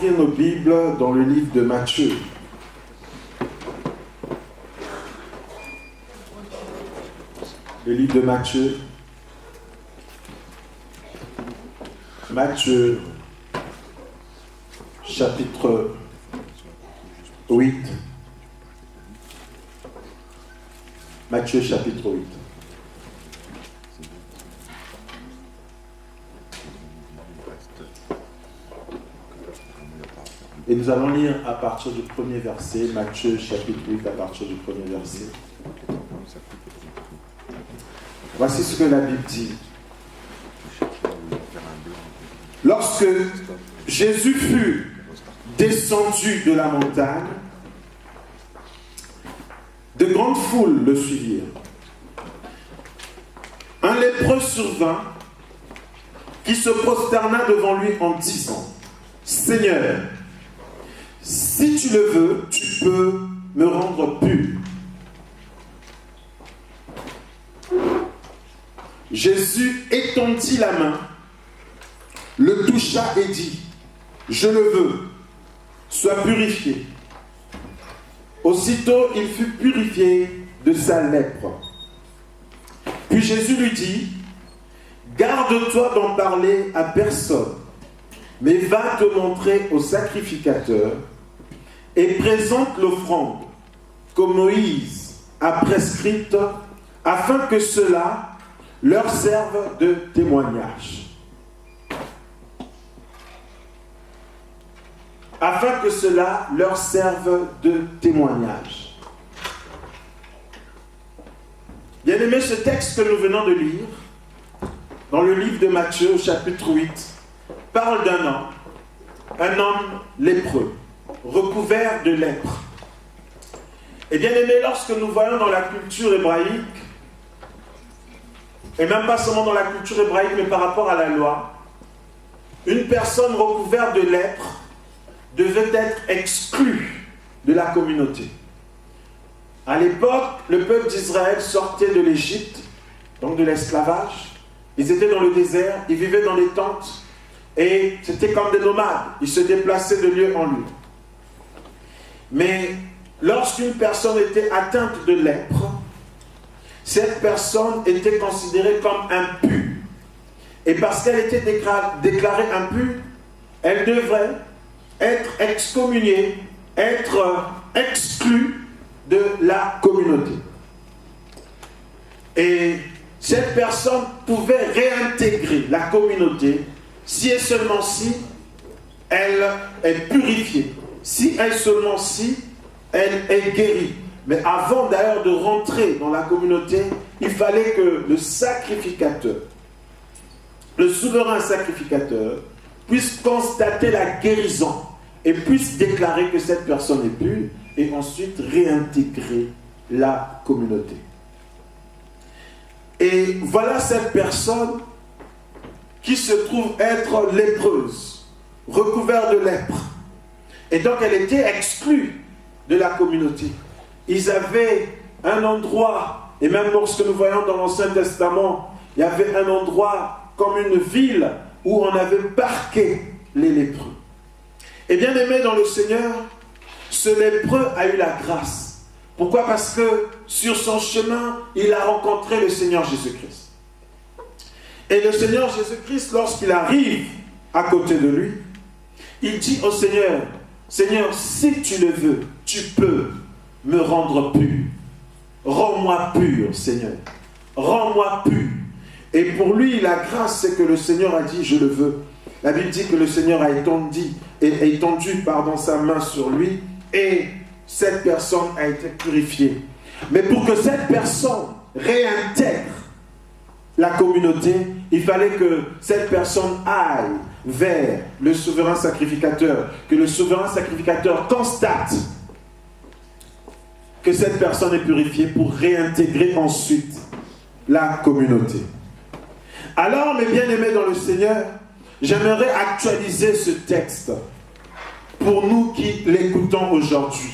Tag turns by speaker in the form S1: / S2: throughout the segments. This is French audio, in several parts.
S1: ouvrir nos Bibles dans le livre de Matthieu. Le livre de Matthieu. Matthieu, chapitre 8. Matthieu, chapitre 8. Et nous allons lire à partir du premier verset, Matthieu chapitre 8 à partir du premier verset. Voici ce que la Bible dit. Lorsque Jésus fut descendu de la montagne, de grandes foules le suivirent. Un lépreux survint qui se prosterna devant lui en disant : Seigneur, si tu le veux, tu peux me rendre pur. Jésus étendit la main, le toucha et dit : Je le veux, sois purifié. Aussitôt, il fut purifié de sa lèpre. Puis Jésus lui dit : Garde-toi d'en parler à personne, mais va te montrer au sacrificateur et présente l'offrande que Moïse a prescrite, afin que cela leur serve de témoignage. Afin que cela leur serve de témoignage. Bien aimé, ce texte que nous venons de lire, dans le livre de Matthieu, au chapitre 8, parle un homme lépreux, recouvert de lèpre. Et bien aimé, lorsque nous voyons dans la culture hébraïque, et même pas seulement dans la culture hébraïque, mais par rapport à la loi, une personne recouverte de lèpre devait être exclue de la communauté. À l'époque, le peuple d'Israël sortait de l'Égypte, donc de l'esclavage. Ils étaient dans le désert, ils vivaient dans les tentes, et c'était comme des nomades. Ils se déplaçaient de lieu en lieu. Mais lorsqu'une personne était atteinte de lèpre, cette personne était considérée comme impure. Et parce qu'elle était déclarée impure, elle devrait être excommuniée, être exclue de la communauté. Et cette personne pouvait réintégrer la communauté si et seulement si elle est purifiée, si et seulement si elle est guérie. Mais avant d'ailleurs de rentrer dans la communauté, il fallait que le sacrificateur, le souverain sacrificateur, puisse constater la guérison et puisse déclarer que cette personne est pure et ensuite réintégrer la communauté. Et voilà cette personne qui se trouve être lépreuse, recouverte de lèpre. Et donc elle était exclue de la communauté. Ils avaient un endroit, et même lorsque nous voyons dans l'Ancien Testament, il y avait un endroit comme une ville où on avait parqué les lépreux. Et bien aimé dans le Seigneur, ce lépreux a eu la grâce. Pourquoi ? Parce que sur son chemin, il a rencontré le Seigneur Jésus-Christ. Et le Seigneur Jésus-Christ, lorsqu'il arrive à côté de lui, il dit au Seigneur : Seigneur, si tu le veux, tu peux me rendre pur. Rends-moi pur, Seigneur. Rends-moi pur. Et pour lui, la grâce, c'est que le Seigneur a dit : je le veux. La Bible dit que le Seigneur a étendu sa main sur lui et cette personne a été purifiée. Mais pour que cette personne réintègre la communauté, il fallait que cette personne aille vers le souverain sacrificateur, que le souverain sacrificateur constate que cette personne est purifiée pour réintégrer ensuite la communauté. Alors, mes bien-aimés dans le Seigneur, j'aimerais actualiser ce texte pour nous qui l'écoutons aujourd'hui.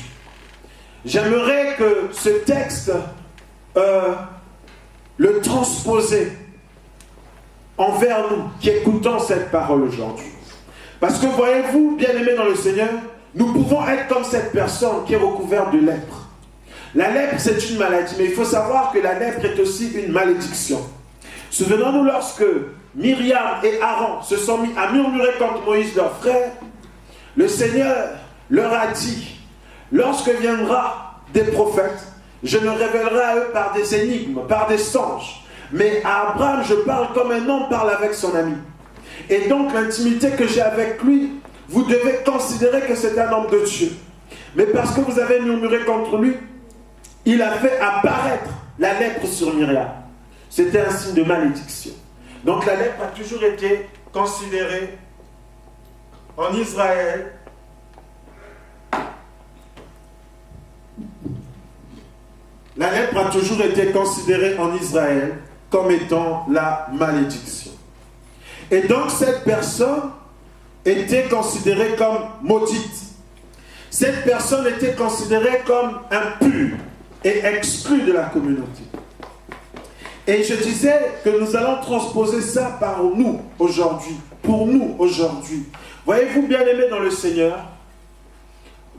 S1: J'aimerais que ce texte, le transposer envers nous qui écoutons cette parole aujourd'hui. Parce que voyez-vous, bien-aimés dans le Seigneur, nous pouvons être comme cette personne qui est recouverte de lèpre. La lèpre, c'est une maladie, mais il faut savoir que la lèpre est aussi une malédiction. Souvenons-nous lorsque Myriam et Aaron se sont mis à murmurer contre Moïse, leur frère, le Seigneur leur a dit, lorsque viendra des prophètes, je me révélerai à eux par des énigmes, par des songes. Mais à Abraham, je parle comme un homme parle avec son ami. Et donc l'intimité que j'ai avec lui, vous devez considérer que c'est un homme de Dieu. Mais parce que vous avez murmuré contre lui, il a fait apparaître la lèpre sur Myriam. C'était un signe de malédiction. Donc la lèpre a toujours été considérée en Israël La lèpre a toujours été considérée en Israël comme étant la malédiction. Et donc cette personne était considérée comme maudite. Cette personne était considérée comme impure et exclue de la communauté. Et je disais que nous allons transposer ça par nous aujourd'hui, pour nous aujourd'hui. Voyez-vous, bien-aimés dans le Seigneur,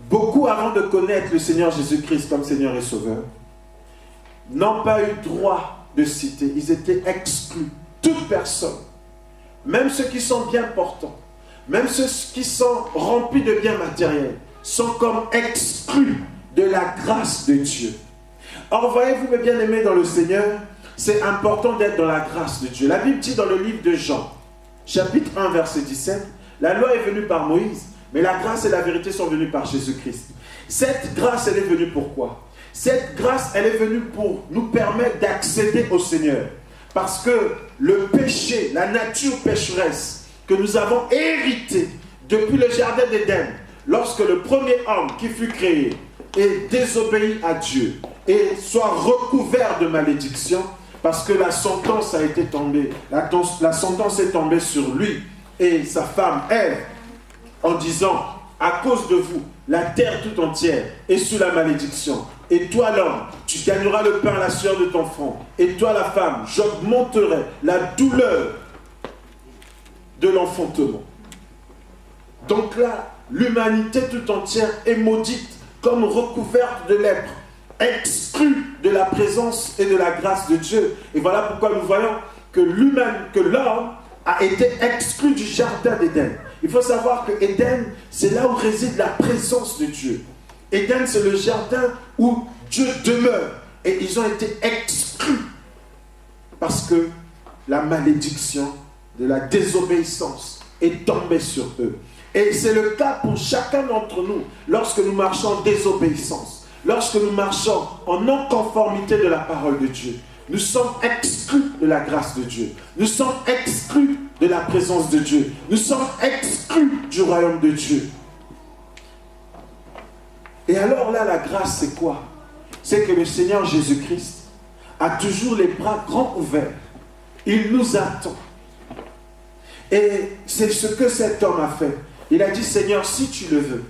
S1: beaucoup avant de connaître le Seigneur Jésus-Christ comme Seigneur et Sauveur, n'ont pas eu droit de citer. Ils étaient exclus. Toute personne, même ceux qui sont bien portants, même ceux qui sont remplis de biens matériels, sont comme exclus de la grâce de Dieu. Or, voyez-vous, mes bien-aimés dans le Seigneur, c'est important d'être dans la grâce de Dieu. La Bible dit dans le livre de Jean, chapitre 1, verset 17, la loi est venue par Moïse, mais la grâce et la vérité sont venues par Jésus-Christ. Cette grâce, elle est venue pourquoi? Cette grâce, elle est venue pour nous permettre d'accéder au Seigneur. Parce que le péché, la nature pécheresse que nous avons hérité depuis le jardin d'Éden, lorsque le premier homme qui fut créé ait désobéi à Dieu et soit recouvert de malédiction, parce que la sentence a été tombée, la sentence est tombée sur lui et sa femme Ève, en disant, à cause de vous, la terre tout entière est sous la malédiction. Et toi l'homme, tu gagneras le pain à la sueur de ton front. Et toi la femme, j'augmenterai la douleur de l'enfantement. Donc là, l'humanité tout entière est maudite, comme recouverte de lèpre, exclue de la présence et de la grâce de Dieu. Et voilà pourquoi nous voyons que l'homme a été exclu du jardin d'Éden. Il faut savoir que Éden, c'est là où réside la présence de Dieu. Éden, c'est le jardin où Dieu demeure. Et ils ont été exclus parce que la malédiction de la désobéissance est tombée sur eux. Et c'est le cas pour chacun d'entre nous lorsque nous marchons en désobéissance, lorsque nous marchons en non-conformité de la parole de Dieu. Nous sommes exclus de la grâce de Dieu. Nous sommes exclus de la présence de Dieu. Nous sommes exclus du royaume de Dieu. Et alors là, la grâce, c'est quoi? C'est que le Seigneur Jésus-Christ a toujours les bras grands ouverts. Il nous attend. Et c'est ce que cet homme a fait. Il a dit, Seigneur, si tu le veux,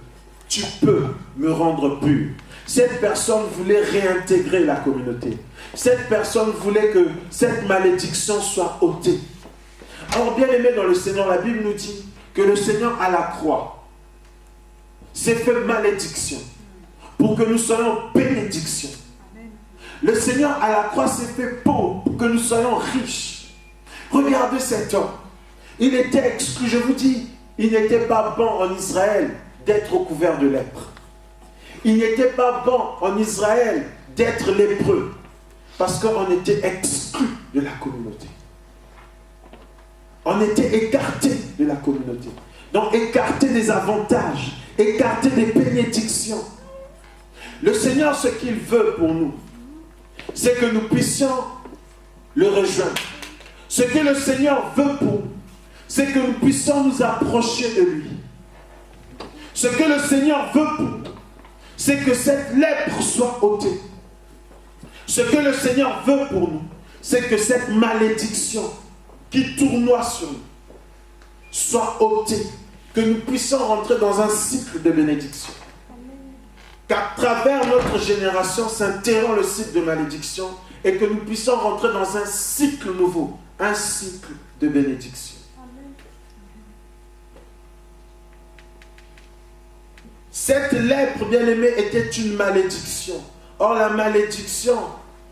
S1: tu peux me rendre pur. Cette personne voulait réintégrer la communauté. Cette personne voulait que cette malédiction soit ôtée. Or, bien aimé dans le Seigneur, la Bible nous dit que le Seigneur à la croix s'est fait malédiction pour que nous soyons bénédiction. Le Seigneur à la croix s'est fait pauvre pour que nous soyons riches. Regardez cet homme. Il était exclu, je vous dis, il n'était pas bon en Israël d'être recouvert de lèpre. Il n'était pas bon en Israël d'être lépreux parce qu'on était exclu de la communauté. On était écarté de la communauté. Donc écarté des avantages, écarté des bénédictions. Le Seigneur, ce qu'il veut pour nous, c'est que nous puissions le rejoindre. Ce que le Seigneur veut pour nous, c'est que nous puissions nous approcher de lui. Ce que le Seigneur veut pour nous, c'est que cette lèpre soit ôtée. Ce que le Seigneur veut pour nous, c'est que cette malédiction qui tournoie sur nous soit ôtée, que nous puissions rentrer dans un cycle de bénédiction. Qu'à travers notre génération s'interrompt le cycle de malédiction et que nous puissions rentrer dans un cycle nouveau, un cycle de bénédiction. Cette lèpre, bien-aimé, était une malédiction. Or, la malédiction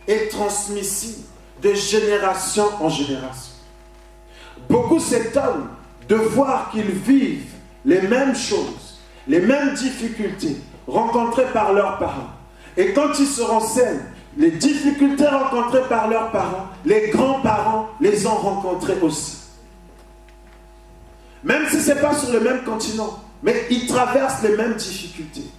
S1: est transmissible de génération en génération. Beaucoup s'étonnent de voir qu'ils vivent les mêmes choses, les mêmes difficultés rencontrées par leurs parents. Et quand ils se renseignent, les difficultés rencontrées par leurs parents, les grands-parents les ont rencontrées aussi. Même si ce n'est pas sur le même continent, mais ils traversent les mêmes difficultés.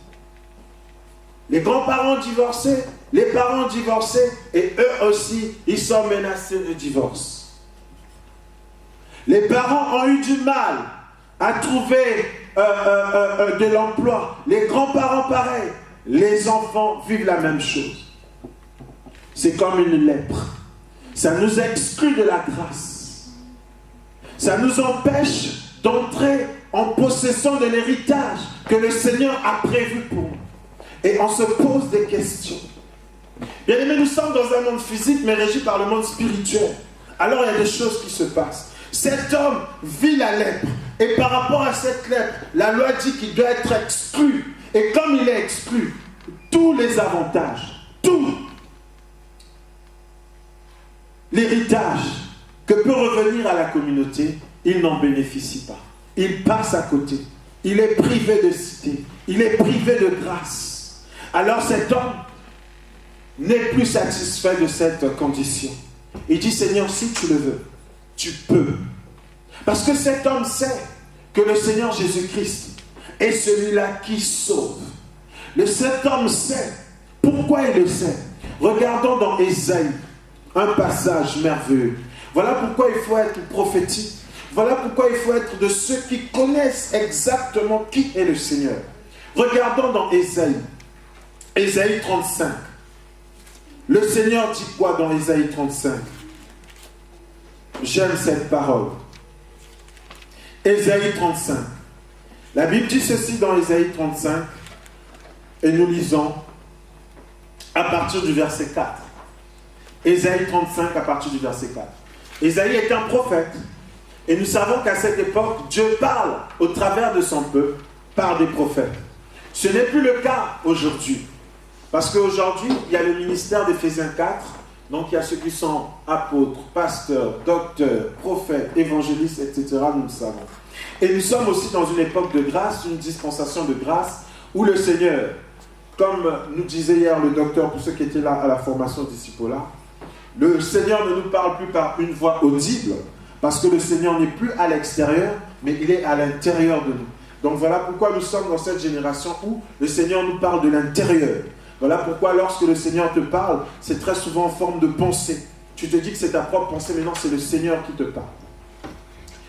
S1: Les grands-parents divorcés, les parents divorcés, et eux aussi, ils sont menacés de divorce. Les parents ont eu du mal à trouver de l'emploi. Les grands-parents, pareil. Les enfants vivent la même chose. C'est comme une lèpre. Ça nous exclut de la grâce. Ça nous empêche d'entrer en possession de l'héritage que le Seigneur a prévu pour nous. Et on se pose des questions. Bien aimé, nous sommes dans un monde physique, mais régi par le monde spirituel. Alors il y a des choses qui se passent. Cet homme vit la lèpre. Et par rapport à cette lèpre, la loi dit qu'il doit être exclu. Et comme il est exclu, tous les avantages, tout l'héritage que peut revenir à la communauté, il n'en bénéficie pas. Il passe à côté. Il est privé de cité. Il est privé de grâce. Alors cet homme n'est plus satisfait de cette condition. Il dit, Seigneur, si tu le veux, tu peux. Parce que cet homme sait que le Seigneur Jésus-Christ est celui-là qui sauve. Cet homme sait. Pourquoi il le sait? Regardons dans Ésaïe, un passage merveilleux. Voilà pourquoi il faut être prophétique. Voilà pourquoi il faut être de ceux qui connaissent exactement qui est le Seigneur. Regardons dans Ésaïe. Ésaïe 35. Le Seigneur dit quoi dans Ésaïe 35? J'aime cette parole. Ésaïe 35. La Bible dit ceci dans Ésaïe 35. Et nous lisons à partir du verset 4. Ésaïe 35 à partir du verset 4. Ésaïe est un prophète. Et nous savons qu'à cette époque, Dieu parle au travers de son peuple par des prophètes. Ce n'est plus le cas aujourd'hui. Parce qu'aujourd'hui, il y a le ministère d'Éphésiens 4. Donc il y a ceux qui sont apôtres, pasteurs, docteurs, prophètes, évangélistes, etc. Nous le savons. Et nous sommes aussi dans une époque de grâce, une dispensation de grâce, où le Seigneur, comme nous disait hier le docteur, pour ceux qui étaient là à la formation discipola, le Seigneur ne nous parle plus par une voix audible, parce que le Seigneur n'est plus à l'extérieur, mais il est à l'intérieur de nous. Donc voilà pourquoi nous sommes dans cette génération où le Seigneur nous parle de l'intérieur. Voilà pourquoi lorsque le Seigneur te parle, c'est très souvent en forme de pensée. Tu te dis que c'est ta propre pensée, mais non, c'est le Seigneur qui te parle.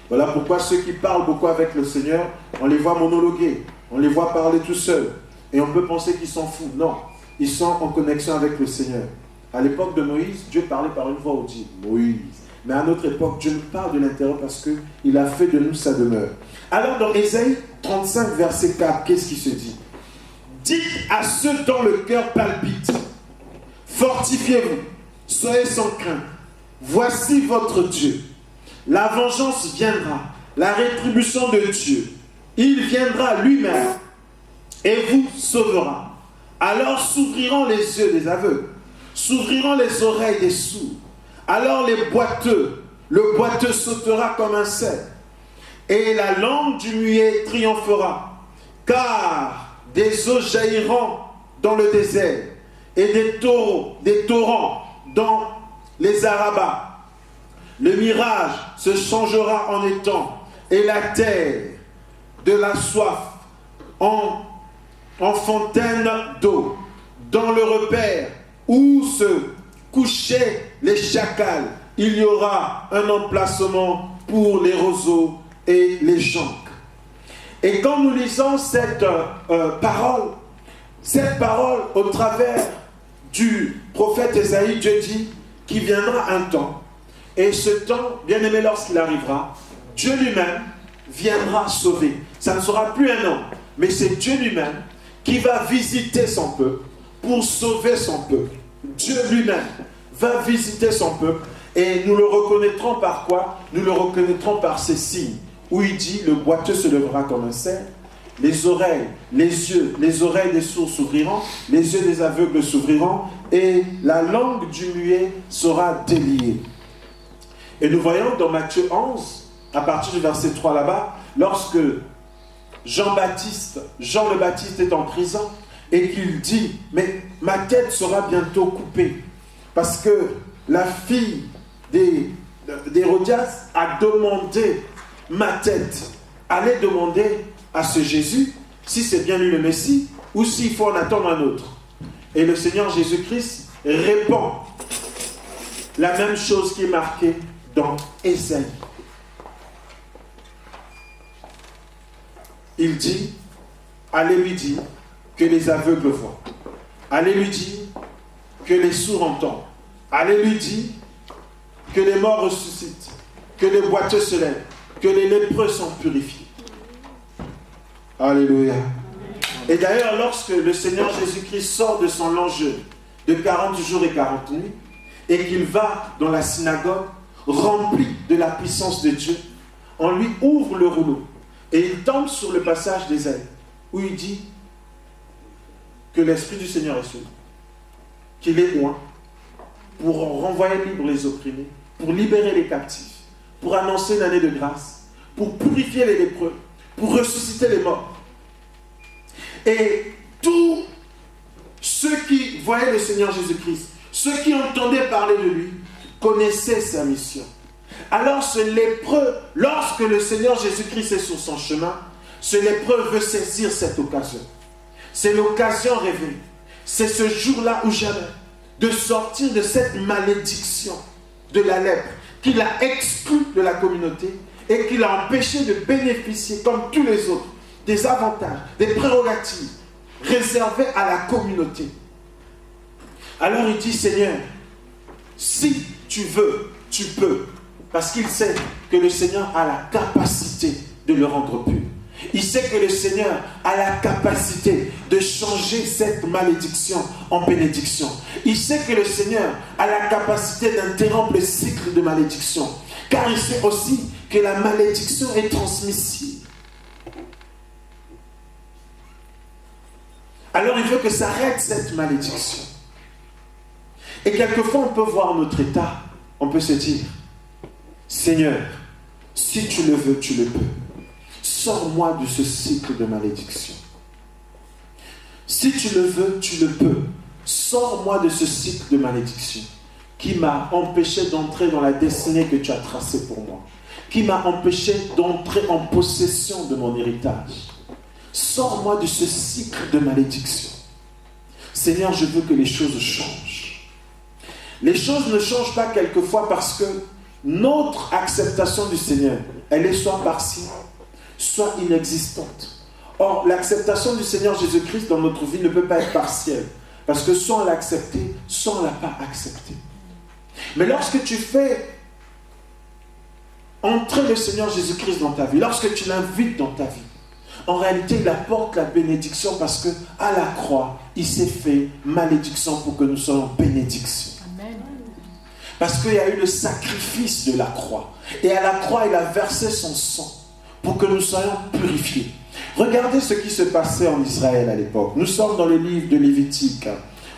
S1: Voilà pourquoi ceux qui parlent beaucoup avec le Seigneur, on les voit monologuer, on les voit parler tout seuls. Et on peut penser qu'ils s'en foutent. Non, ils sont en connexion avec le Seigneur. À l'époque de Moïse, Dieu parlait par une voix audible. Moïse. Mais à notre époque, Dieu nous parle de l'intérieur parce qu'il a fait de nous sa demeure. Alors dans Ésaïe 35, verset 4, qu'est-ce qui se dit? Dites à ceux dont le cœur palpite, fortifiez-vous, soyez sans crainte. Voici votre Dieu. La vengeance viendra, la rétribution de Dieu. Il viendra lui-même et vous sauvera. Alors s'ouvriront les yeux des aveugles, s'ouvriront les oreilles des sourds. Alors le boiteux sautera comme un cerf, et la langue du muet triomphera. Car des eaux jailliront dans le désert, et des torrents dans les Arabas. Le mirage se changera en étang, et la terre de la soif en fontaine d'eau. Dans le repère où se couchaient les chacals, il y aura un emplacement pour les roseaux et les joncs. Et quand nous lisons cette parole au travers du prophète Ésaïe, Dieu dit qu'il viendra un temps. Et ce temps, bien aimé, lorsqu'il arrivera, Dieu lui-même viendra sauver. Ça ne sera plus un homme, mais c'est Dieu lui-même qui va visiter son peuple pour sauver son peuple. Dieu lui-même va visiter son peuple et nous le reconnaîtrons par quoi? Nous le reconnaîtrons par ces signes où il dit le boiteux se lèvera comme un cerf les oreilles, les oreilles des sourds s'ouvriront, les yeux des aveugles s'ouvriront, et la langue du muet sera déliée. Et nous voyons dans Matthieu 11, à partir du verset 3 là-bas, lorsque Jean le Baptiste est en prison, et qu'il dit, mais ma tête sera bientôt coupée, parce que la fille d'Hérodias a demandé ma tête. Allez demander à ce Jésus si c'est bien lui le Messie ou s'il faut en attendre un autre. Et le Seigneur Jésus-Christ répond la même chose qui est marquée dans Ésaïe. Il dit, allez lui dire que les aveugles voient. Allez lui dire que les sourds entendent. Allez lui dire que les morts ressuscitent, que les boiteux se lèvent, que les lépreux sont purifiés. Alléluia. Et d'ailleurs, lorsque le Seigneur Jésus-Christ sort de son long jeûne de 40 jours et 40 nuits, et qu'il va dans la synagogue, rempli de la puissance de Dieu, on lui ouvre le rouleau, et il tombe sur le passage d'Ésaïe, où il dit que l'Esprit du Seigneur est sur lui, qu'il est oint, pour renvoyer libre les opprimés, pour libérer les captifs, pour annoncer une année de grâce, pour purifier les lépreux, pour ressusciter les morts. Et tous ceux qui voyaient le Seigneur Jésus-Christ, ceux qui entendaient parler de lui, connaissaient sa mission. Alors ce lépreux, lorsque le Seigneur Jésus-Christ est sur son chemin, ce lépreux veut saisir cette occasion. C'est l'occasion rêvée. C'est ce jour-là ou jamais de sortir de cette malédiction de la lèpre qui l'a exclu de la communauté et qui l'a empêché de bénéficier, comme tous les autres, des avantages, des prérogatives réservées à la communauté. Alors il dit, Seigneur, si tu veux, tu peux. Parce qu'il sait que le Seigneur a la capacité de le rendre pur. Il sait que le Seigneur a la capacité de changer cette malédiction en bénédiction. Il sait que le Seigneur a la capacité d'interrompre le cycle de malédiction. Car il sait aussi que la malédiction est transmissible. Alors il veut que s'arrête cette malédiction. Et quelquefois on peut voir notre état, on peut se dire, Seigneur, si tu le veux, tu le peux. Sors-moi de ce cycle de malédiction. Si tu le veux, tu le peux. Sors-moi de ce cycle de malédiction qui m'a empêché d'entrer dans la destinée que tu as tracée pour moi, qui m'a empêché d'entrer en possession de mon héritage. Sors-moi de ce cycle de malédiction. Seigneur, je veux que les choses changent. Les choses ne changent pas quelquefois parce que notre acceptation du Seigneur, elle est soit partielle, soit inexistante. Or, l'acceptation du Seigneur Jésus-Christ dans notre vie ne peut pas être partielle. Parce que soit on l'a accepté, soit on ne l'a pas accepté. Mais lorsque tu fais entrer le Seigneur Jésus-Christ dans ta vie, lorsque tu l'invites dans ta vie, en réalité, il apporte la bénédiction parce qu'à la croix, il s'est fait malédiction pour que nous soyons bénédiction. Amen. Parce qu'il y a eu le sacrifice de la croix. Et à la croix, il a versé son sang pour que nous soyons purifiés. Regardez ce qui se passait en Israël à l'époque. Nous sommes dans le livre de Lévitique,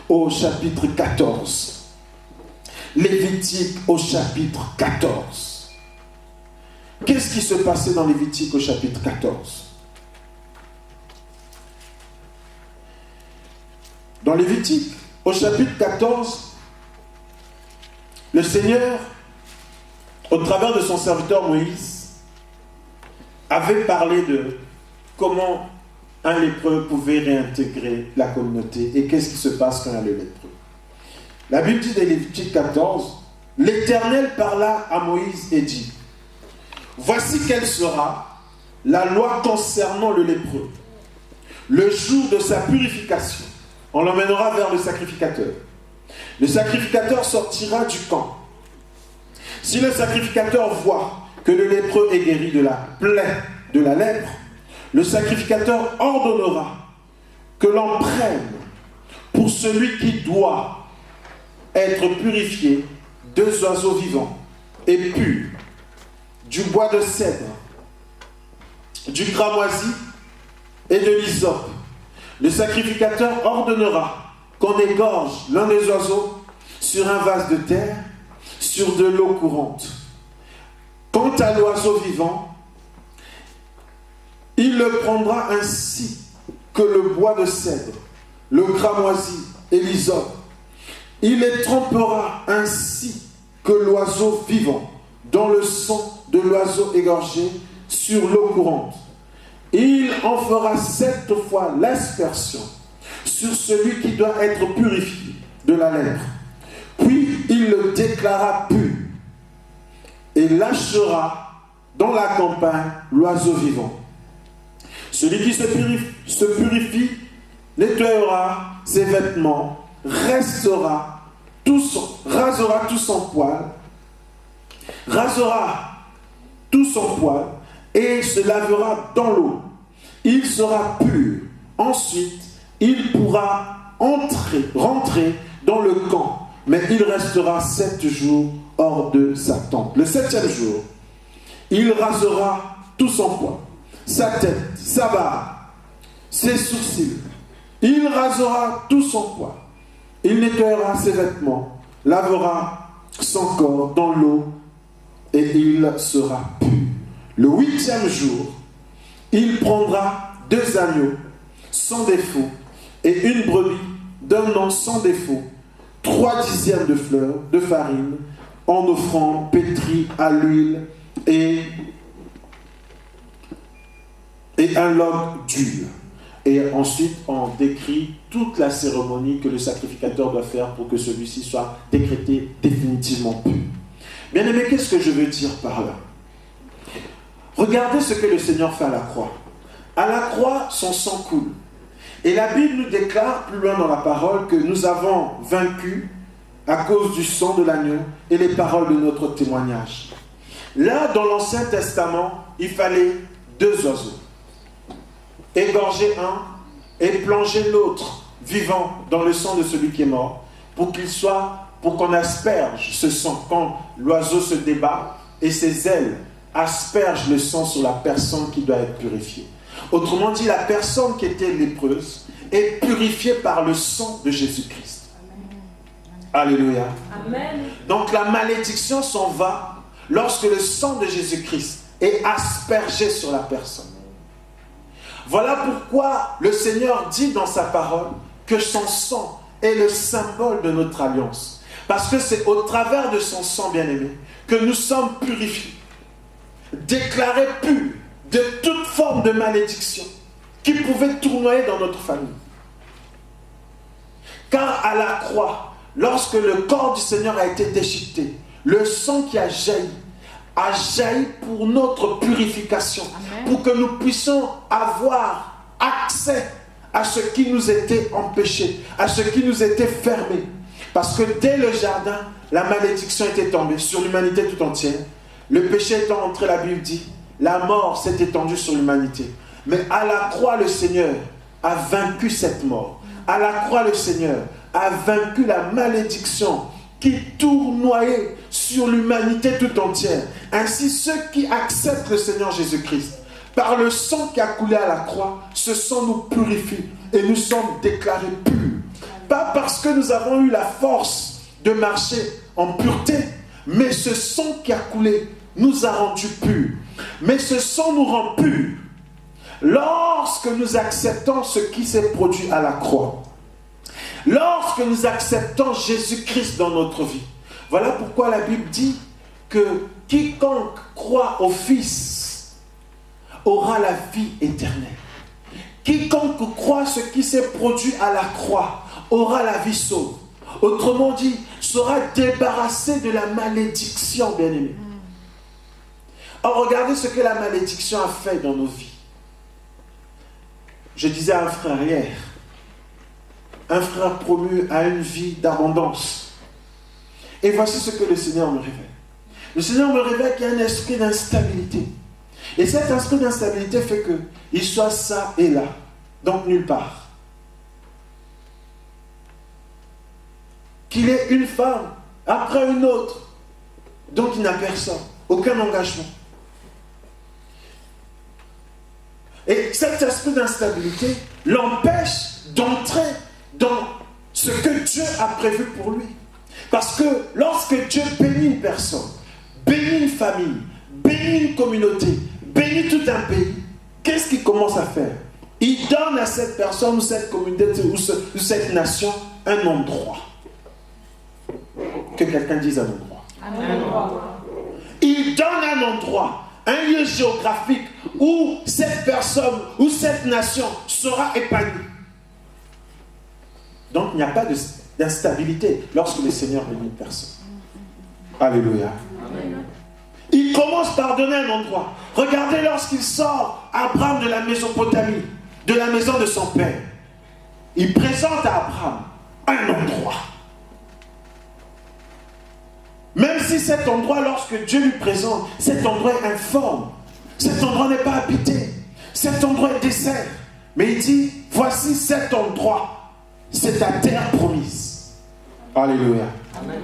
S1: au chapitre 14. Lévitique au chapitre 14. Qu'est-ce qui se passait dans Lévitique au chapitre 14? Dans Lévitique, au chapitre 14, le Seigneur, au travers de son serviteur Moïse, avait parlé de comment un lépreux pouvait réintégrer la communauté et qu'est-ce qui se passe quand il y a le lépreux. La Bible dit dans Lévitique 14, l'Éternel parla à Moïse et dit, voici quelle sera la loi concernant le lépreux. Le jour de sa purification, on l'emmènera vers le sacrificateur. Le sacrificateur sortira du camp. Si le sacrificateur voit que le lépreux est guéri de la plaie de la lèpre, le sacrificateur ordonnera que l'on prenne pour celui qui doit être purifié 2 oiseaux vivants et purs, du bois de cèdre, du cramoisi et de l'hysope. Le sacrificateur ordonnera qu'on égorge l'un des oiseaux sur un vase de terre, sur de l'eau courante. Quant à l'oiseau vivant, il le prendra ainsi que le bois de cèdre, le cramoisi et l'hysope. Il les trempera ainsi que l'oiseau vivant dans le sang de l'oiseau égorgé sur l'eau courante. Il en fera 7 fois l'aspersion sur celui qui doit être purifié de la lèpre. Puis il le déclara pur et lâchera dans la campagne l'oiseau vivant. Celui qui se purifie nettoiera ses vêtements, rasera tout son poil et se lavera dans l'eau. Il sera pur. Ensuite, il pourra rentrer dans le camp, mais il restera 7 jours hors de sa tente. Le 7e jour, il rasera tout son poil, sa tête, sa barbe, ses sourcils. Il rasera tout son poil. Il nettoiera ses vêtements, lavera son corps dans l'eau et il sera pur. Le 8e jour, il prendra 2 agneaux sans défaut et une brebis d'un an sans défaut, 3 dixièmes de fleur de farine en offrande pétrie à l'huile et un log d'huile. Et ensuite, on décrit toute la cérémonie que le sacrificateur doit faire pour que celui-ci soit décrété définitivement pur. Bien aimé, qu'est-ce que je veux dire par là? Regardez ce que le Seigneur fait à la croix. À la croix, son sang coule. Et la Bible nous déclare plus loin dans la parole que nous avons vaincu à cause du sang de l'agneau et les paroles de notre témoignage. Là, dans l'Ancien Testament, il fallait 2 oiseaux. Égorger un et plonger l'autre vivant dans le sang de celui qui est mort pour qu'on asperge ce sang quand l'oiseau se débat et ses ailes aspergent le sang sur la personne qui doit être purifiée. Autrement dit, la personne qui était lépreuse est purifiée par le sang de Jésus-Christ. Alléluia. Amen. Donc la malédiction s'en va lorsque le sang de Jésus-Christ est aspergé sur la personne. Voilà pourquoi le Seigneur dit dans sa parole que son sang est le symbole de notre alliance. Parce que c'est au travers de son sang, bien-aimé, que nous sommes purifiés, déclarés purs de toute forme de malédiction qui pouvait tournoyer dans notre famille. Car à la croix, lorsque le corps du Seigneur a été déchiqueté, le sang qui a jailli pour notre purification. Amen. Pour que nous puissions avoir accès à ce qui nous était empêché, à ce qui nous était fermé. Parce que dès le jardin, la malédiction était tombée sur l'humanité tout entière. Le péché étant entré, la Bible dit, la mort s'est étendue sur l'humanité. Mais à la croix, le Seigneur a vaincu cette mort. À la croix, le Seigneur a vaincu la malédiction qui tournoyait sur l'humanité tout entière. Ainsi, ceux qui acceptent le Seigneur Jésus-Christ, par le sang qui a coulé à la croix, ce sang nous purifie et nous sommes déclarés purs. Pas parce que nous avons eu la force de marcher en pureté, mais ce sang qui a coulé nous a rendus purs. Mais ce sang nous rend purs lorsque nous acceptons ce qui s'est produit à la croix. Lorsque nous acceptons Jésus-Christ dans notre vie. Voilà pourquoi la Bible dit que quiconque croit au Fils aura la vie éternelle. Quiconque croit ce qui s'est produit à la croix aura la vie sauve. Autrement dit, sera débarrassé de la malédiction, bien-aimé. Or, regardez ce que la malédiction a fait dans nos vies. Je disais à un frère hier, un frère promu à une vie d'abondance. Et voici ce que le Seigneur me révèle. Le Seigneur me révèle qu'il y a un esprit d'instabilité. Et cet esprit d'instabilité fait qu'il soit ça et là, donc nulle part. Qu'il ait une femme après une autre, donc il n'a personne, aucun engagement. Et cet esprit d'instabilité l'empêche d'entrer dans ce que Dieu a prévu pour lui. Parce que lorsque Dieu bénit une personne, bénit une famille, bénit une communauté, bénit tout un pays, qu'est-ce qu'il commence à faire? Il donne à cette personne ou cette communauté ou cette nation un endroit. Que quelqu'un dise un endroit. Un endroit. Il donne un endroit, un lieu géographique où cette personne ou cette nation sera épanouie. Donc il n'y a pas d'instabilité lorsque le Seigneur bénit une personne. Alléluia. Amen. Il commence par donner un endroit. Regardez lorsqu'il sort Abraham de la Mésopotamie, de la maison de son père. Il présente à Abraham un endroit. Même si cet endroit, lorsque Dieu lui présente, cet endroit est informe. Cet endroit n'est pas habité. Cet endroit est désert. Mais il dit, voici cet endroit. C'est ta terre promise. Alléluia. Amen.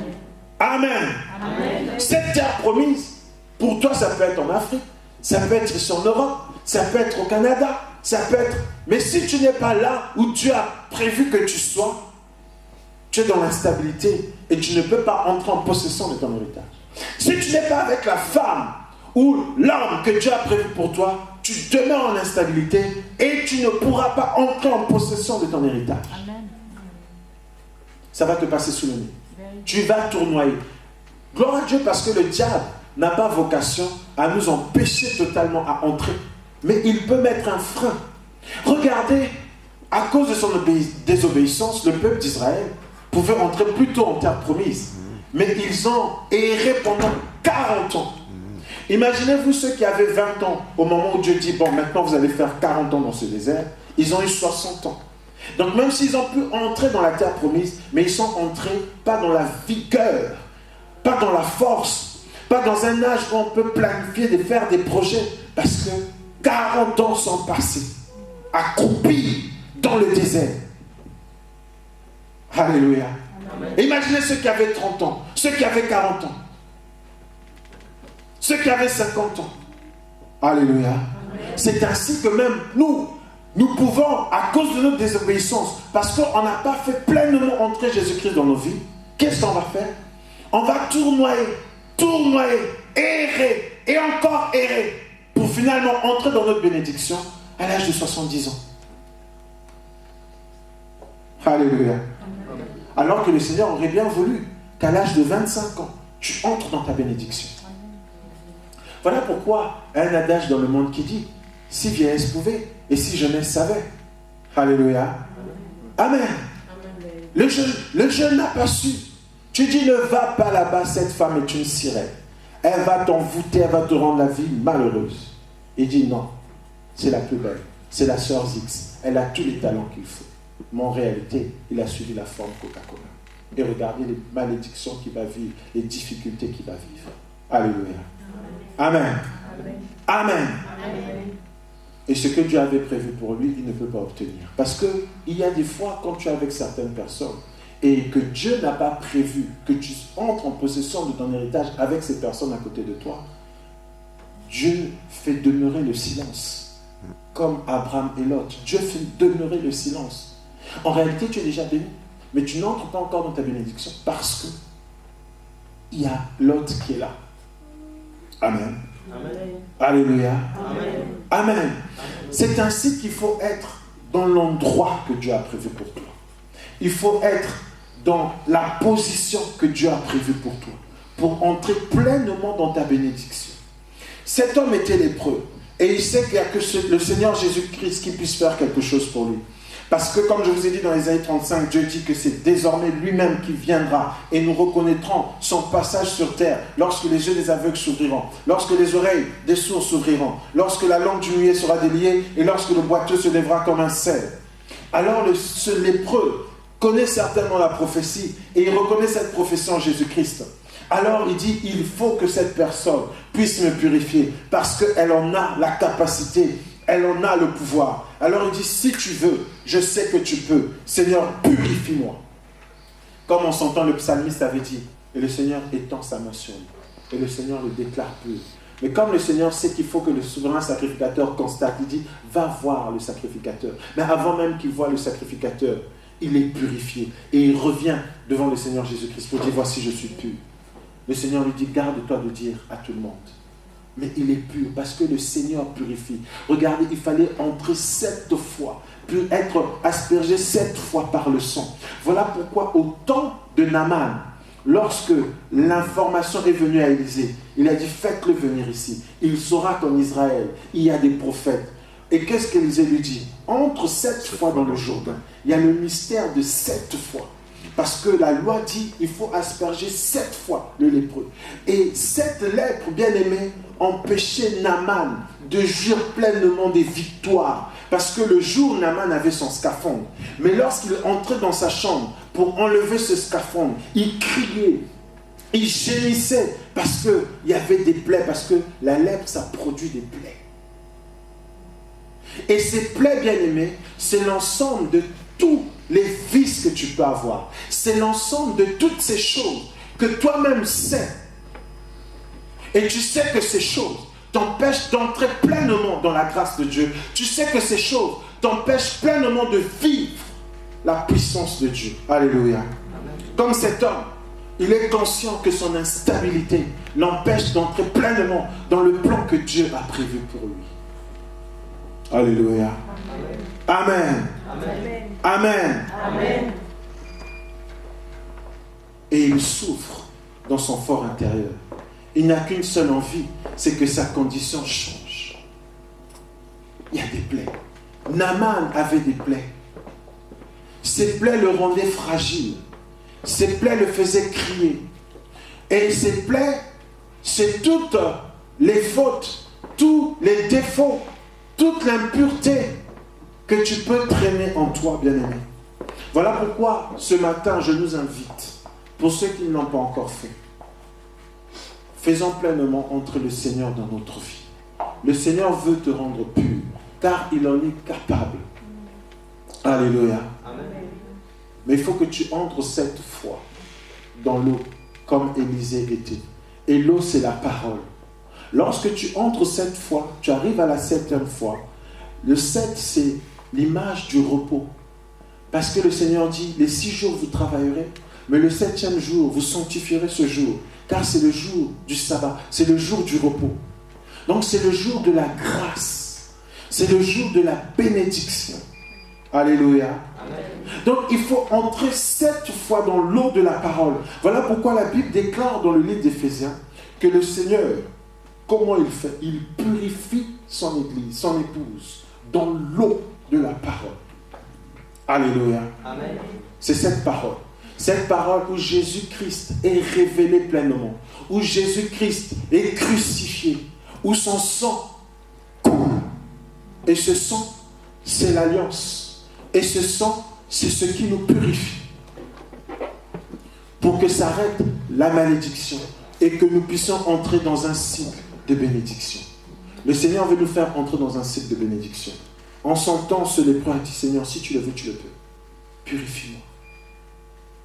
S1: Amen. Amen. Cette terre promise, pour toi, ça peut être en Afrique, ça peut être ici en Europe, ça peut être au Canada, ça peut être... Mais si tu n'es pas là où Dieu a prévu que tu sois, tu es dans l'instabilité et tu ne peux pas entrer en possession de ton héritage. Si tu n'es pas avec la femme ou l'homme que Dieu a prévu pour toi, tu demeures en instabilité et tu ne pourras pas entrer en possession de ton héritage. Amen. Ça va te passer sous le nez. Tu vas tournoyer. Gloire à Dieu, parce que le diable n'a pas vocation à nous empêcher totalement à entrer. Mais il peut mettre un frein. Regardez, à cause de son désobéissance, le peuple d'Israël pouvait entrer plutôt en terre promise. Mais ils ont erré pendant 40 ans. Imaginez-vous ceux qui avaient 20 ans au moment où Dieu dit, bon, maintenant vous allez faire 40 ans dans ce désert. Ils ont eu 60 ans. Donc même s'ils ont pu entrer dans la terre promise, mais ils sont entrés pas dans la vigueur, pas dans la force, pas dans un âge où on peut planifier de faire des projets, parce que 40 ans sont passés, accroupis dans le désert. Alléluia. Amen. Imaginez ceux qui avaient 30 ans, ceux qui avaient 40 ans, ceux qui avaient 50 ans. Alléluia. Amen. C'est ainsi que même nous pouvons, à cause de notre désobéissance, parce qu'on n'a pas fait pleinement entrer Jésus-Christ dans nos vies, qu'est-ce qu'on va faire? On va tournoyer, errer et encore errer pour finalement entrer dans notre bénédiction à l'âge de 70 ans. Alléluia. Alors que le Seigneur aurait bien voulu qu'à l'âge de 25 ans, tu entres dans ta bénédiction. Voilà pourquoi il y a un adage dans le monde qui dit, si vieillesse pouvait, et si jeunesse savait. Alléluia. Amen. Le jeune n'a pas su. Tu dis, ne va pas là-bas, cette femme est une sirène. Elle va t'envoûter, elle va te rendre la vie malheureuse. Il dit, non, c'est la plus belle. C'est la sœur Zix. Elle a tous les talents qu'il faut. Mais en réalité, il a suivi la forme Coca-Cola. Et regardez les malédictions qu'il va vivre, les difficultés qu'il va vivre. Alléluia. Amen. Amen. Amen. Et ce que Dieu avait prévu pour lui, il ne peut pas obtenir. Parce qu'il y a des fois, quand tu es avec certaines personnes, et que Dieu n'a pas prévu que tu entres en possession de ton héritage avec ces personnes à côté de toi, Dieu fait demeurer le silence. Comme Abraham et Lot. Dieu fait demeurer le silence. En réalité, tu es déjà béni, mais tu n'entres pas encore dans ta bénédiction parce que il y a Lot qui est là. Amen. Amen. Alléluia. Amen. Amen. C'est ainsi qu'il faut être dans l'endroit que Dieu a prévu pour toi. Il faut être dans la position que Dieu a prévue pour toi, pour entrer pleinement dans ta bénédiction. Cet homme était lépreux, et il sait qu'il n'y a que le Seigneur Jésus-Christ qui puisse faire quelque chose pour lui. Parce que, comme je vous ai dit dans Ésaïe 35, Dieu dit que c'est désormais lui-même qui viendra, et nous reconnaîtrons son passage sur terre, lorsque les yeux des aveugles s'ouvriront, lorsque les oreilles des sourds s'ouvriront, lorsque la langue du muet sera déliée, et lorsque le boiteux se lèvera comme un cerf. Alors ce lépreux connaît certainement la prophétie, et il reconnaît cette prophétie en Jésus-Christ. Alors il dit, il faut que cette personne puisse me purifier, parce qu'elle en a la capacité, elle en a le pouvoir. Alors il dit, si tu veux, je sais que tu peux. Seigneur, purifie-moi. Comme on s'entend, le psalmiste avait dit, et le Seigneur étend sa main sur lui. Et le Seigneur le déclare pur. Mais comme le Seigneur sait qu'il faut que le souverain sacrificateur constate, il dit, va voir le sacrificateur. Mais avant même qu'il voie le sacrificateur, il est purifié. Et il revient devant le Seigneur Jésus-Christ pour dire, voici, je suis pur. Le Seigneur lui dit, garde-toi de dire à tout le monde. Mais il est pur parce que le Seigneur purifie. Regardez, il fallait entrer 7 fois, puis être aspergé 7 fois par le sang. Voilà pourquoi au temps de Naaman, lorsque l'information est venue à Élisée, il a dit, faites-le venir ici. Il saura qu'en Israël, il y a des prophètes. Et qu'est-ce qu'Élisée lui dit? Entre 7 fois dans le Jourdain. Il y a le mystère de 7 fois. Parce que la loi dit qu'il faut asperger 7 fois le lépreux. Et cette lèpre, bien-aimée, empêchait Naaman de jouir pleinement des victoires. Parce que le jour, Naaman avait son scaphandre. Mais lorsqu'il entrait dans sa chambre pour enlever ce scaphandre, il criait, il gémissait parce qu'il y avait des plaies. Parce que la lèpre, ça produit des plaies. Et ces plaies, bien-aimées, c'est l'ensemble de tous les vices que tu peux avoir. C'est l'ensemble de toutes ces choses que toi-même sais. Et tu sais que ces choses t'empêchent d'entrer pleinement dans la grâce de Dieu. Tu sais que ces choses t'empêchent pleinement de vivre la puissance de Dieu. Alléluia. Amen. Comme cet homme, il est conscient que son instabilité l'empêche d'entrer pleinement dans le plan que Dieu a prévu pour lui. Alléluia. Amen. Amen. Amen. Amen. Et il souffre dans son fort intérieur. Il n'a qu'une seule envie, c'est que sa condition change. Il y a des plaies. Naaman avait des plaies. Ces plaies le rendaient fragile. Ces plaies le faisaient crier. Et ces plaies, c'est toutes les fautes, tous les défauts, toute l'impureté que tu peux traîner en toi, bien-aimé. Voilà pourquoi ce matin, je nous invite, pour ceux qui ne l'ont pas encore fait, faisons pleinement entrer le Seigneur dans notre vie. Le Seigneur veut te rendre pur, car il en est capable. Alléluia. Amen. Mais il faut que tu entres 7 fois dans l'eau, comme Élisée était. Et l'eau, c'est la parole. Lorsque tu entres 7 fois, tu arrives à la 7e fois. Le 7, c'est l'image du repos. Parce que le Seigneur dit, les 6 jours vous travaillerez, mais le 7e jour, vous sanctifierez ce jour. Car c'est le jour du sabbat, c'est le jour du repos. Donc c'est le jour de la grâce. C'est le jour de la bénédiction. Alléluia. Amen. Donc il faut entrer 7 fois dans l'eau de la parole. Voilà pourquoi la Bible déclare dans le livre d'Éphésiens que le Seigneur, comment il fait? Il purifie son église, son épouse, dans l'eau de la parole. Alléluia. Amen. C'est cette parole. Cette parole où Jésus-Christ est révélé pleinement, où Jésus-Christ est crucifié, où son sang coule. Et ce sang, c'est l'alliance. Et ce sang, c'est ce qui nous purifie. Pour que s'arrête la malédiction et que nous puissions entrer dans un cycle de bénédiction. Le Seigneur veut nous faire entrer dans un cycle de bénédiction. En son temps, ce lépreux a dit, Seigneur, si tu le veux, tu le peux. Purifie-moi.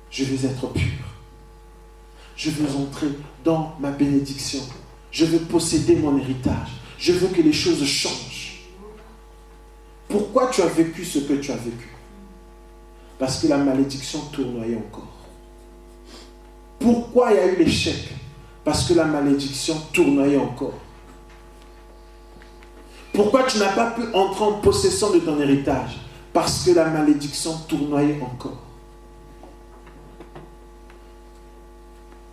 S1: Je veux être pur. Je veux entrer dans ma bénédiction. Je veux posséder mon héritage. Je veux que les choses changent. Pourquoi tu as vécu ce que tu as vécu? Parce que la malédiction tournoyait encore. Pourquoi il y a eu l'échec? Parce que la malédiction tournoyait encore. Pourquoi tu n'as pas pu entrer en possession de ton héritage? Parce que la malédiction tournoyait encore.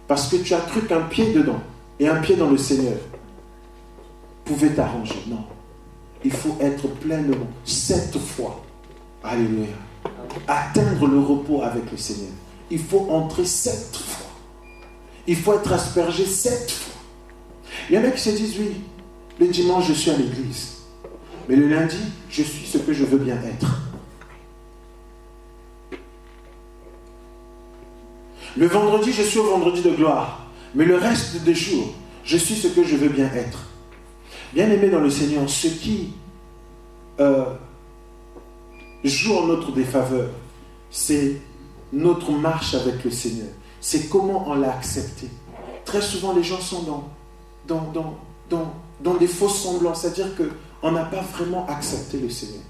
S1: Parce que tu as cru qu'un pied dedans et un pied dans le Seigneur pouvait t'arranger. Non. Il faut être pleinement 7 fois. Alléluia. Atteindre le repos avec le Seigneur. Il faut entrer 7 fois. Il faut être aspergé 7 fois. Il y en a qui se disent, oui, le dimanche, je suis à l'église. Mais le lundi, je suis ce que je veux bien être. Le vendredi, je suis au vendredi de gloire. Mais le reste des jours, je suis ce que je veux bien être. Bien-aimés dans le Seigneur, ce qui joue en notre défaveur, c'est notre marche avec le Seigneur. C'est comment on l'a accepté. Très souvent, les gens sont dans des faux semblants, c'est-à-dire qu'on n'a pas vraiment accepté le Seigneur.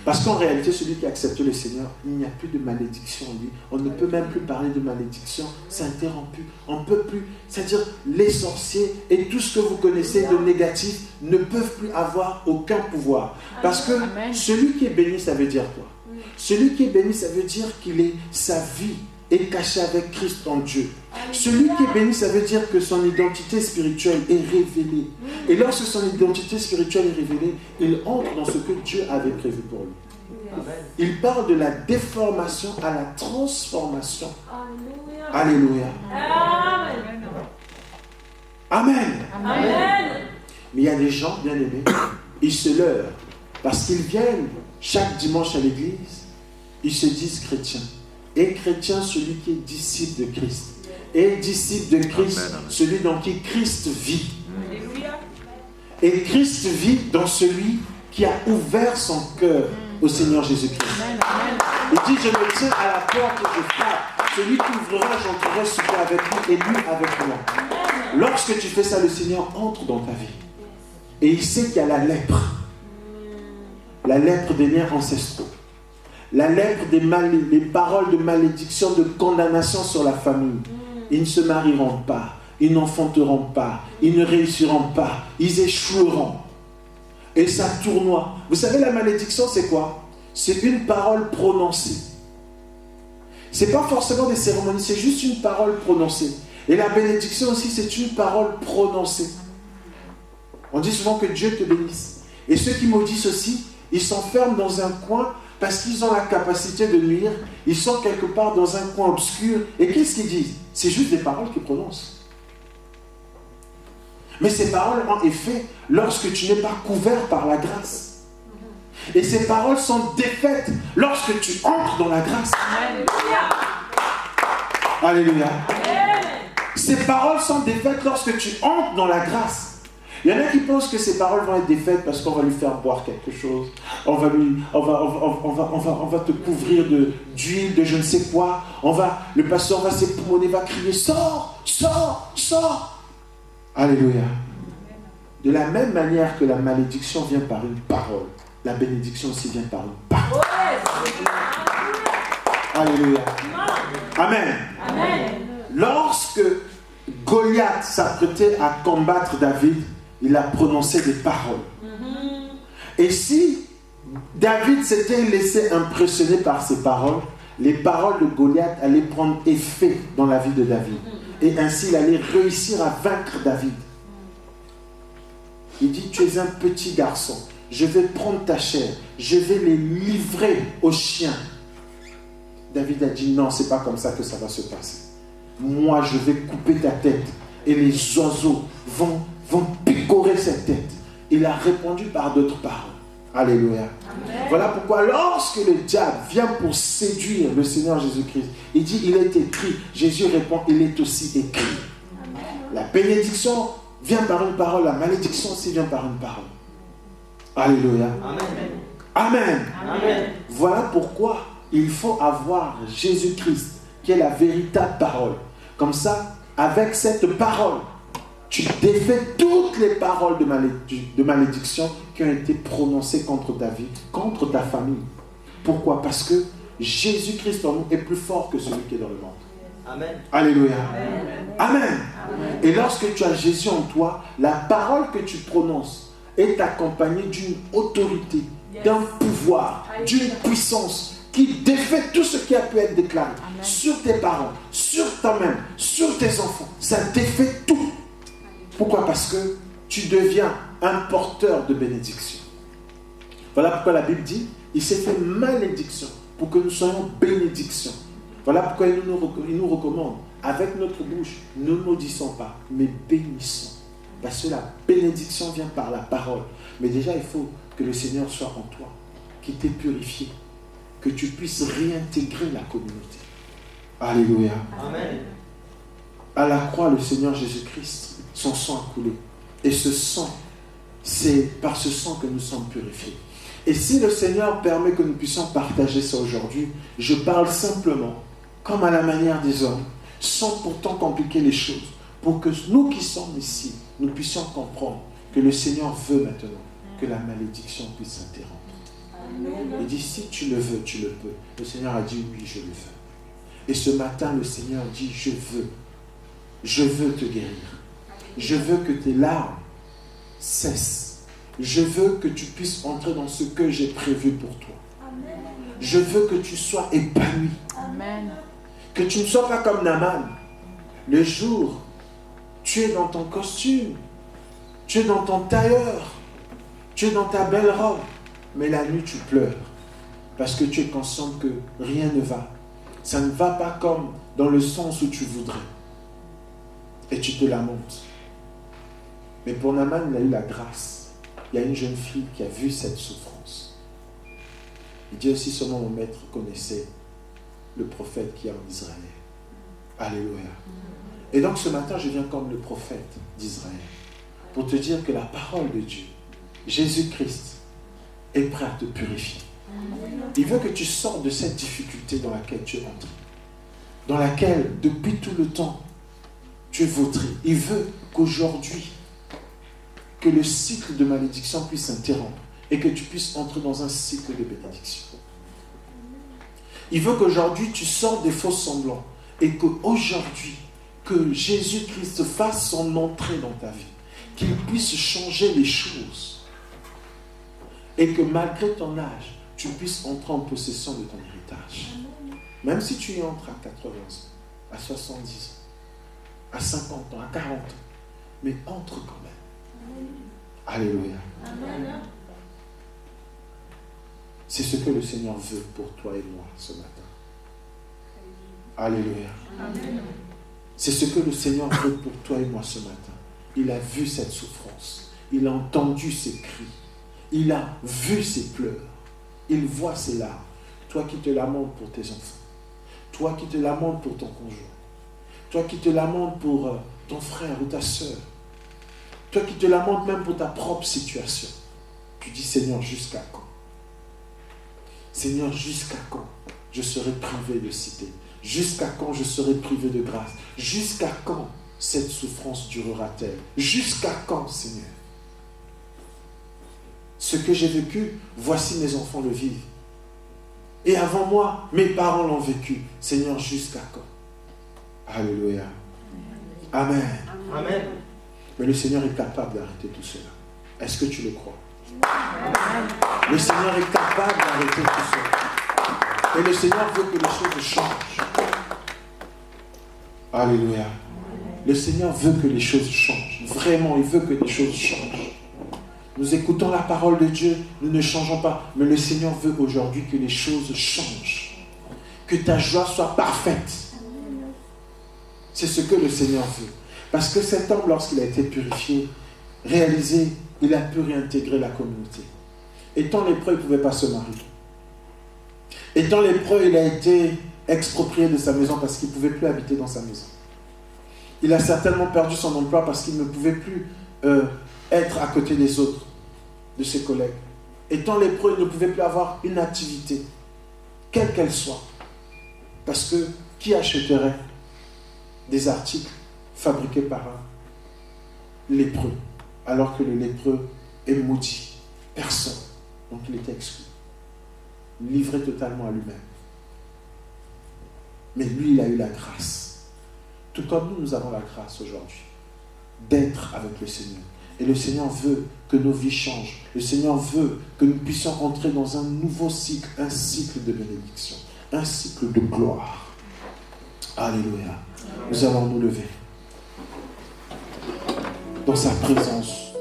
S1: Parce qu'en réalité, celui qui a accepté le Seigneur, il n'y a plus de malédiction en lui. On ne peut même plus parler de malédiction, c'est interrompu. On ne peut plus, c'est-à-dire les sorciers et tout ce que vous connaissez de négatif ne peuvent plus avoir aucun pouvoir. Parce que celui qui est béni, ça veut dire quoi? Celui qui est béni, ça veut dire sa vie est cachée avec Christ en Dieu. Celui qui est béni, ça veut dire que son identité spirituelle est révélée. Et lorsque son identité spirituelle est révélée, il entre dans ce que Dieu avait prévu pour lui. Il parle de la déformation à la transformation. Alléluia. Amen. Amen. Mais il y a des gens, bien aimés, ils se leurrent parce qu'ils viennent chaque dimanche à l'église, ils se disent chrétiens. Et chrétien, celui qui est disciple de Christ. Et disciple de Christ, celui dans qui Christ vit. Et Christ vit dans celui qui a ouvert son cœur au Seigneur Jésus-Christ. Il dit, je me tiens à la porte et je frappe. Celui qui ouvrira, j'entrerai souper avec lui et lui avec moi. Lorsque tu fais ça, le Seigneur entre dans ta vie. Et il sait qu'il y a la lèpre. La lèpre des liens ancestraux. La lèpre des paroles de malédiction, de condamnation sur la famille. Ils ne se marieront pas, ils n'enfanteront pas, ils ne réussiront pas, ils échoueront. Et ça tournoie. Vous savez, la malédiction, c'est quoi? C'est une parole prononcée. Ce n'est pas forcément des cérémonies, c'est juste une parole prononcée. Et la bénédiction aussi, c'est une parole prononcée. On dit souvent que Dieu te bénisse. Et ceux qui maudissent aussi, ils s'enferment dans un coin parce qu'ils ont la capacité de nuire. Ils sont quelque part dans un coin obscur. Et qu'est-ce qu'ils disent? C'est juste des paroles qu'ils prononcent. Mais ces paroles ont effet lorsque tu n'es pas couvert par la grâce. Et ces paroles sont défaites lorsque tu entres dans la grâce. Alléluia. Ces paroles sont défaites lorsque tu entres dans la grâce. Il y en a qui pensent que ces paroles vont être défaites parce qu'on va lui faire boire quelque chose. On va te couvrir d'huile, de je ne sais quoi. Le pasteur va s'époumoner, va crier, sors, sors, sors. Alléluia. De la même manière que la malédiction vient par une parole, la bénédiction aussi vient par une parole. Alléluia. Amen. Amen. Lorsque Goliath s'apprêtait à combattre David, il a prononcé des paroles. Et si David s'était laissé impressionner par ces paroles, les paroles de Goliath allaient prendre effet dans la vie de David. Et ainsi, il allait réussir à vaincre David. Il dit, tu es un petit garçon. Je vais prendre ta chair. Je vais les livrer aux chiens. David a dit, non, c'est pas comme ça que ça va se passer. Moi, je vais couper ta tête. Et les oiseaux vont picorer cette tête. Il a répondu par d'autres paroles. Alléluia. Amen. Voilà pourquoi lorsque le diable vient pour séduire le Seigneur Jésus-Christ, il dit, il est écrit. Jésus répond, il est aussi écrit. Amen. La bénédiction vient par une parole, la malédiction aussi vient par une parole. Alléluia. Amen. Amen. Amen. Voilà pourquoi il faut avoir Jésus-Christ, qui est la véritable parole. Comme ça, avec cette parole, tu défais toutes les paroles de malédiction qui ont été prononcées contre ta vie, contre ta famille. Pourquoi? Parce que Jésus-Christ en nous est plus fort que celui qui est dans le monde. Amen. Alléluia. Amen. Amen. Amen. Et lorsque tu as Jésus en toi, la parole que tu prononces est accompagnée d'une autorité, d'un pouvoir, d'une puissance qui défait tout ce qui a pu être déclaré. Amen. Sur tes parents, sur toi-même, sur tes enfants. Ça défait tout. Pourquoi? Parce que tu deviens un porteur de bénédiction. Voilà pourquoi la Bible dit, il s'est fait malédiction pour que nous soyons bénédiction. Voilà pourquoi il nous recommande, avec notre bouche, ne maudissons pas, mais bénissons. Parce que la bénédiction vient par la parole. Mais déjà, il faut que le Seigneur soit en toi, qu'il t'ait purifié, que tu puisses réintégrer la communauté. Alléluia. Amen. À la croix, le Seigneur Jésus-Christ, son sang a coulé. Et ce sang, c'est par ce sang que nous sommes purifiés. Et si le Seigneur permet que nous puissions partager ça aujourd'hui, je parle simplement, comme à la manière des hommes, sans pourtant compliquer les choses, pour que nous qui sommes ici, nous puissions comprendre que le Seigneur veut maintenant que la malédiction puisse s'interrompre. Il dit, si tu le veux, tu le peux. Le Seigneur a dit, oui, je le veux. Et ce matin, le Seigneur dit, je veux te guérir. Je veux que tes larmes cessent. Je veux que tu puisses entrer dans ce que j'ai prévu pour toi. Je veux que tu sois épanoui.
S2: Amen.
S1: Que tu ne sois pas comme Naaman. Le jour, tu es dans ton costume, tu es dans ton tailleur, tu es dans ta belle robe, mais la nuit tu pleures parce que tu es conscient que rien ne va. Ça ne va pas comme dans le sens où tu voudrais. Et tu te lamentes. Mais pour Naaman, il a eu la grâce. Il y a une jeune fille qui a vu cette souffrance. Il dit aussi, seulement mon maître connaissait le prophète qui est en Israël. Alléluia. Et donc ce matin, je viens comme le prophète d'Israël pour te dire que la parole de Dieu, Jésus-Christ, est prêt à te purifier. Il veut que tu sortes de cette difficulté dans laquelle tu es entré, dans laquelle, depuis tout le temps, tu es vautré. Il veut qu'aujourd'hui, que le cycle de malédiction puisse s'interrompre et que tu puisses entrer dans un cycle de bénédiction. Il veut qu'aujourd'hui, tu sortes des faux semblants et qu'aujourd'hui, que Jésus-Christ fasse son entrée dans ta vie, qu'il puisse changer les choses et que malgré ton âge, tu puisses entrer en possession de ton héritage. Même si tu y entres à 80 ans, à 70 ans, à 50 ans, à 40 ans, mais entre quand même. Alléluia.
S2: Amen.
S1: C'est ce que le Seigneur veut pour toi et moi ce matin. Alléluia.
S2: Amen.
S1: C'est ce que le Seigneur veut pour toi et moi ce matin. Il a vu cette souffrance. Il a entendu ses cris. Il a vu ses pleurs. Il voit ses larmes. Toi qui te lamentes pour tes enfants. Toi qui te lamentes pour ton conjoint. Toi qui te lamentes pour ton frère ou ta soeur. Toi qui te lamentes même pour ta propre situation. Tu dis, Seigneur, jusqu'à quand? Seigneur, jusqu'à quand je serai privé de cité? Jusqu'à quand je serai privé de grâce? Jusqu'à quand cette souffrance durera-t-elle? Jusqu'à quand, Seigneur? Ce que j'ai vécu, voici mes enfants le vivent. Et avant moi, mes parents l'ont vécu. Seigneur, jusqu'à quand? Alléluia. Amen.
S3: Amen.
S1: Mais le Seigneur est capable d'arrêter tout cela. Est-ce que tu le crois? Le Seigneur est capable d'arrêter tout cela. Et le Seigneur veut que les choses changent. Alléluia. Le Seigneur veut que les choses changent. Vraiment, il veut que les choses changent. Nous écoutons la parole de Dieu, nous ne changeons pas. Mais le Seigneur veut aujourd'hui que les choses changent. Que ta joie soit parfaite. C'est ce que le Seigneur veut. Parce que cet homme, lorsqu'il a été purifié, réalisé, il a pu réintégrer la communauté. Étant lépreux, il ne pouvait pas se marier. Étant lépreux, il a été exproprié de sa maison parce qu'il ne pouvait plus habiter dans sa maison. Il a certainement perdu son emploi parce qu'il ne pouvait plus être à côté des autres, de ses collègues. Étant lépreux, il ne pouvait plus avoir une activité, quelle qu'elle soit. Parce que qui achèterait des articles fabriqués par un lépreux, alors que le lépreux est maudit? Personne. Donc il était exclu. Livré totalement à lui-même. Mais lui, il a eu la grâce. Tout comme nous avons la grâce aujourd'hui d'être avec le Seigneur. Et le Seigneur veut que nos vies changent. Le Seigneur veut que nous puissions entrer dans un nouveau cycle, un cycle de bénédiction, un cycle de gloire. Alléluia. Nous allons nous lever dans sa présence.